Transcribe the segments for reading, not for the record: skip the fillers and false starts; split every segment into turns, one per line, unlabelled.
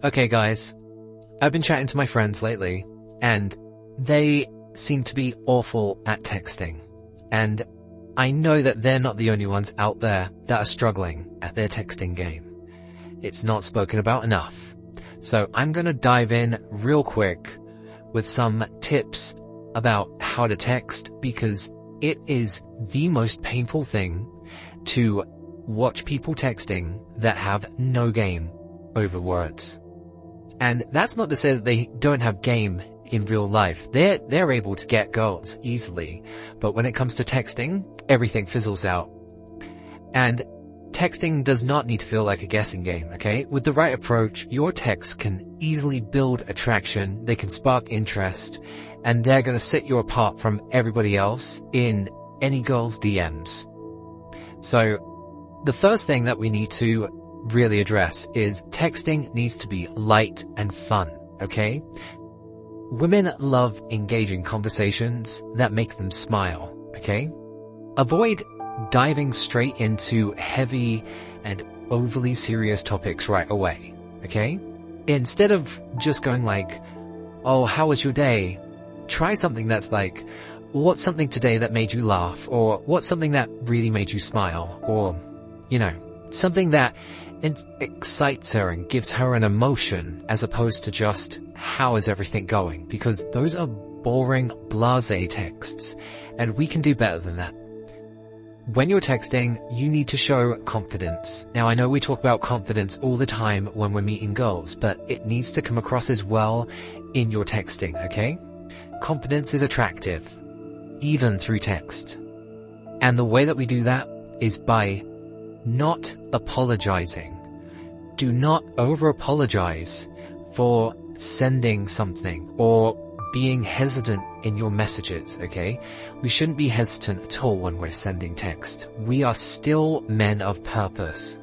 Okay guys, I've been chatting to my friends lately, and they seem to be awful at texting. And I know that they're not the only ones out there that are struggling at their texting game. It's not spoken about enough. So I'm gonna dive in real quick with some tips about how to text, because it is the most painful thing to watch people texting that have no game over words. And that's not to say that they don't have game in real life. They're able to get girls easily, but when it comes to texting, everything fizzles out. And texting does not need to feel like a guessing game, okay? With the right approach, your texts can easily build attraction, they can spark interest, and they're gonna set you apart from everybody else in any girl's DMs. So, the first thing that we need to really address is texting needs to be light and fun, okay? Women love engaging conversations that make them smile, okay? Avoid diving straight into heavy and overly serious topics right away, okay? Instead of just going like, oh, how was your day? Try something that's like, what's something today that made you laugh? Or what's something that really made you smile? Or, something that excites her and gives her an emotion, as opposed to just, how is everything going? Because those are boring, blasé texts, and we can do better than that. When you're texting, you need to show confidence. Now, I know we talk about confidence all the time when we're meeting girls, but it needs to come across as well in your texting, okay? Confidence is attractive, even through text. And the way that we do that is by not apologizing. Do not over-apologize for sending something or being hesitant in your messages, okay? We shouldn't be hesitant at all when we're sending text. We are still men of purpose.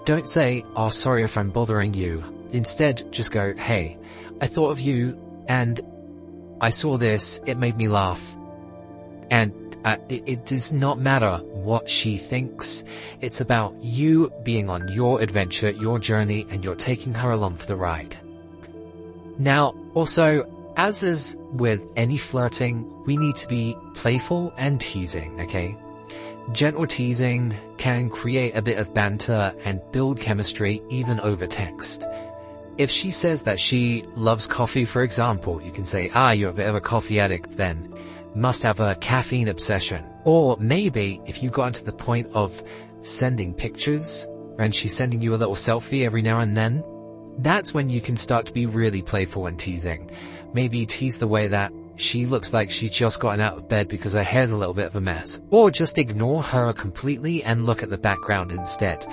Don't say, oh, sorry if I'm bothering you. Instead, just go, hey, I thought of you and I saw this, it made me laugh. And it does not matter what she thinks. It's about you being on your adventure, your journey, and you're taking her along for the ride. Now, also, as is with any flirting, we need to be playful and teasing, okay? Gentle teasing can create a bit of banter and build chemistry even over text. If she says that she loves coffee, for example, you can say, you're a bit of a coffee addict then. Must have a caffeine obsession. Or maybe if you got to the point of sending pictures and she's sending you a little selfie every now and then, that's when you can start to be really playful and teasing. Maybe tease the way that she looks like she's just gotten out of bed because her hair's a little bit of a mess. Or just ignore her completely and look at the background instead.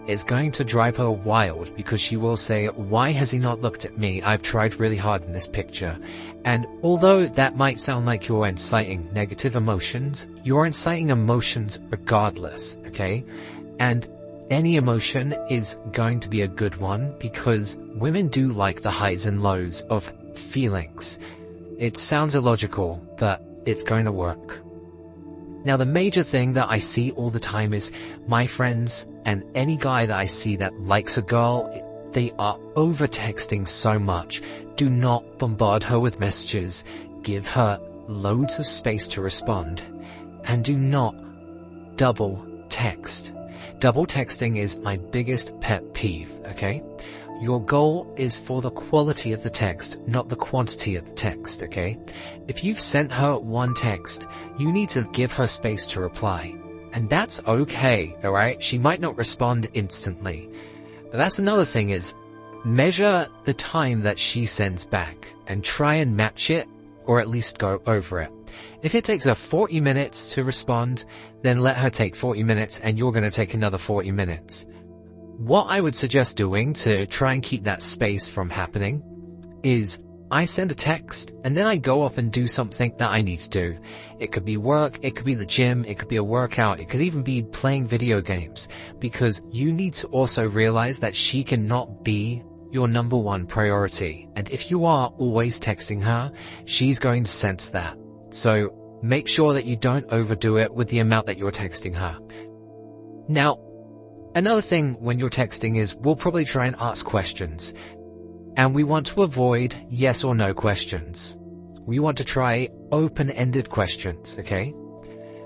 It's going to drive her wild because she will say, why has he not looked at me? I've tried really hard in this picture. And although that might sound like you're inciting negative emotions, you're inciting emotions regardless, okay? And any emotion is going to be a good one because women do like the highs and lows of feelings. It sounds illogical, but it's going to work. Now, the major thing that I see all the time is my friends and any guy that I see that likes a girl, they are over-texting so much. Do not bombard her with messages. Give her loads of space to respond. And do not double text. Double texting is my biggest pet peeve, okay? Your goal is for the quality of the text, not the quantity of the text, okay? If you've sent her one text, you need to give her space to reply. And that's okay, alright? She might not respond instantly. But that's another thing is, measure the time that she sends back and try and match it, or at least go over it. If it takes her 40 minutes to respond, then let her take 40 minutes and you're going to take another 40 minutes. What I would suggest doing to try and keep that space from happening is I send a text and then I go off and do something that I need to do. It could be work, it could be the gym, it could be a workout, it could even be playing video games, because you need to also realize that she cannot be your number one priority. And if you are always texting her, she's going to sense that. So make sure that you don't overdo it with the amount that you're texting her. Now, another thing when you're texting is we'll probably try and ask questions. And we want to avoid yes or no questions. We want to try open-ended questions, okay?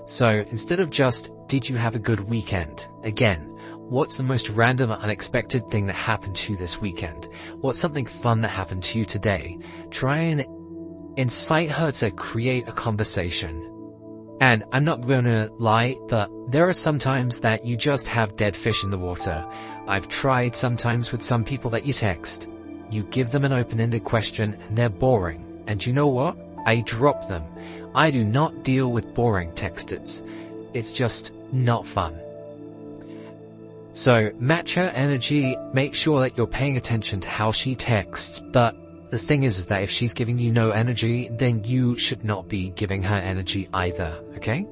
So instead of just, did you have a good weekend? Again, what's the most random or unexpected thing that happened to you this weekend? What's something fun that happened to you today? Try and incite her to create a conversation. And I'm not going to lie, but there are some times that you just have dead fish in the water. I've tried sometimes with some people that you text. You give them an open-ended question and they're boring. And you know what? I drop them. I do not deal with boring texters. It's just not fun. So match her energy, make sure that you're paying attention to how she texts, but the thing is that if she's giving you no energy, then you should not be giving her energy either, okay?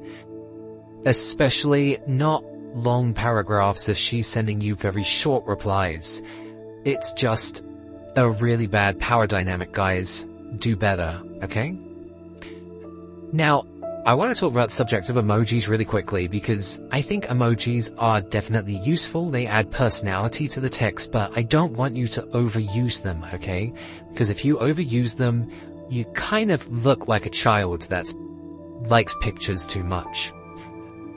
Especially not long paragraphs if she's sending you very short replies. It's just a really bad power dynamic, guys. Do better, okay? Now, I want to talk about the subject of emojis really quickly because I think emojis are definitely useful. They add personality to the text, but I don't want you to overuse them, okay? Because if you overuse them, you kind of look like a child that likes pictures too much.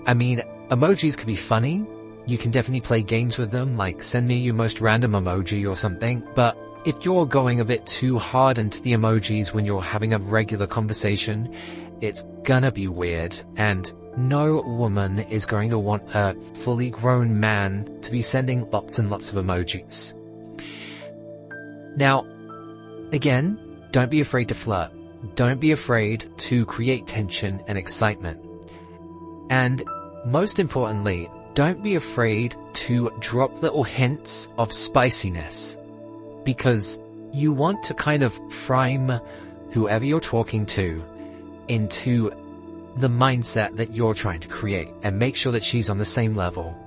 I mean, emojis can be funny. You can definitely play games with them, like send me your most random emoji or something, but if you're going a bit too hard into the emojis when you're having a regular conversation, it's gonna be weird, and no woman is going to want a fully grown man to be sending lots and lots of emojis. Now, again, don't be afraid to flirt. Don't be afraid to create tension and excitement. And most importantly, don't be afraid to drop little hints of spiciness, because you want to kind of frame whoever you're talking to into the mindset that you're trying to create and make sure that she's on the same level.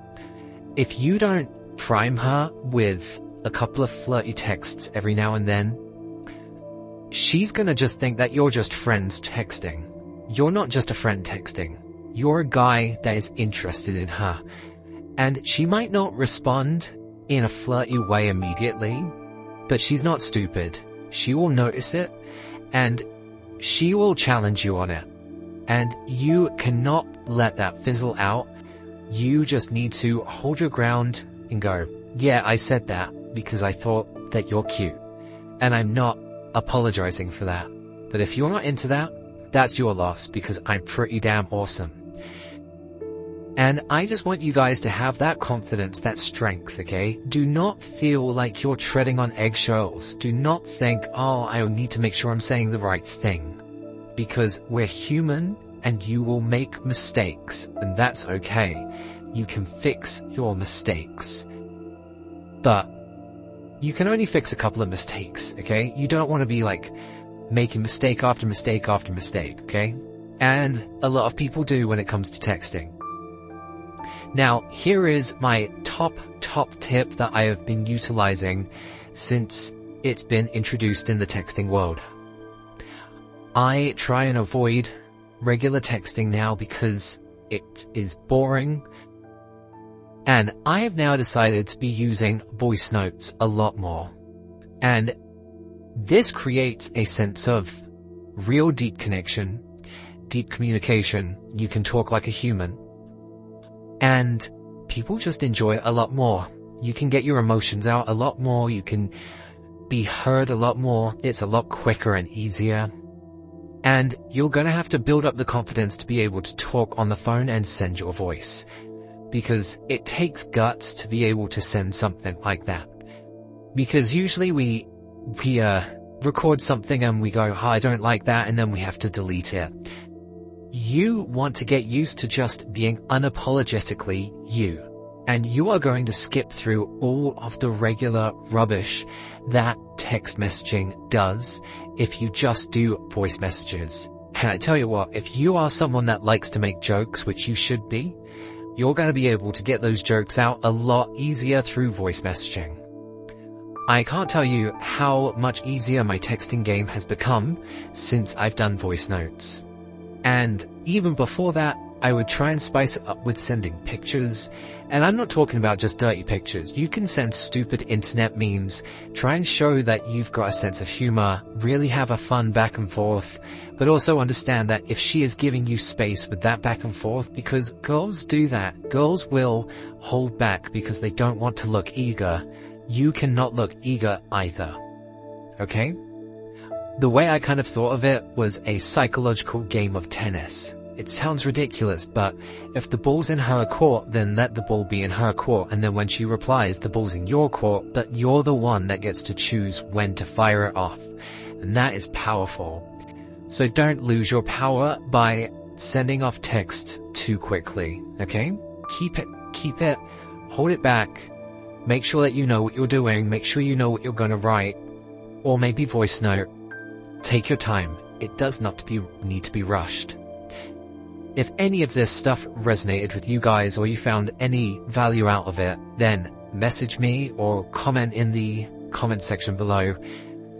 If you don't prime her with a couple of flirty texts every now and then, she's gonna just think that you're just friends texting. You're not just a friend texting. You're a guy that is interested in her. And she might not respond in a flirty way immediately, but she's not stupid. She will notice it, and she will challenge you on it. And you cannot let that fizzle out. You just need to hold your ground and go, yeah, I said that because I thought that you're cute. And I'm not apologizing for that. But if you're not into that, that's your loss because I'm pretty damn awesome. And I just want you guys to have that confidence, that strength, okay? Do not feel like you're treading on eggshells. Do not think, oh, I need to make sure I'm saying the right thing. Because we're human and you will make mistakes, and that's okay. You can fix your mistakes. But you can only fix a couple of mistakes, okay? You don't want to be like making mistake after mistake after mistake, okay? And a lot of people do when it comes to texting. Now, here is my top tip that I have been utilizing since it's been introduced in the texting world. I try and avoid regular texting now because it is boring. And I have now decided to be using voice notes a lot more. And this creates a sense of real deep connection, deep communication. You can talk like a human. And people just enjoy it a lot more. You can get your emotions out a lot more. You can be heard a lot more. It's a lot quicker and easier. And you're going to have to build up the confidence to be able to talk on the phone and send your voice. Because it takes guts to be able to send something like that. Because usually we record something and we go, oh, I don't like that, and then we have to delete it. You want to get used to just being unapologetically you. And you are going to skip through all of the regular rubbish that text messaging does if you just do voice messages. And I tell you what, if you are someone that likes to make jokes, which you should be, you're going to be able to get those jokes out a lot easier through voice messaging. I can't tell you how much easier my texting game has become since I've done voice notes. And even before that, I would try and spice it up with sending pictures. And I'm not talking about just dirty pictures. You can send stupid internet memes. Try and show that you've got a sense of humor. Really have a fun back and forth. But also understand that if she is giving you space with that back and forth, because girls do that. Girls will hold back because they don't want to look eager. You cannot look eager either. Okay? The way I kind of thought of it was a psychological game of tennis. It sounds ridiculous, but if the ball's in her court, then let the ball be in her court, and then when she replies, the ball's in your court, but you're the one that gets to choose when to fire it off. And that is powerful. So don't lose your power by sending off text too quickly, okay? Keep it, hold it back. Make sure that you know what you're doing, make sure you know what you're gonna write, or maybe voice note. Take your time. It does not need to be rushed. If any of this stuff resonated with you guys or you found any value out of it, then message me or comment in the comment section below.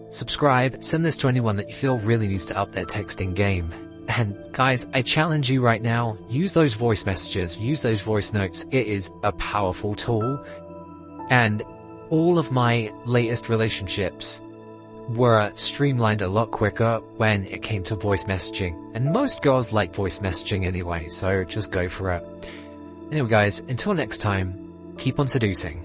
Subscribe, send this to anyone that you feel really needs to up their texting game. And guys, I challenge you right now, use those voice messages, use those voice notes. It is a powerful tool. And all of my latest relationships were streamlined a lot quicker when it came to voice messaging. And most girls like voice messaging anyway, so just go for it. Anyway guys, until next time, keep on seducing.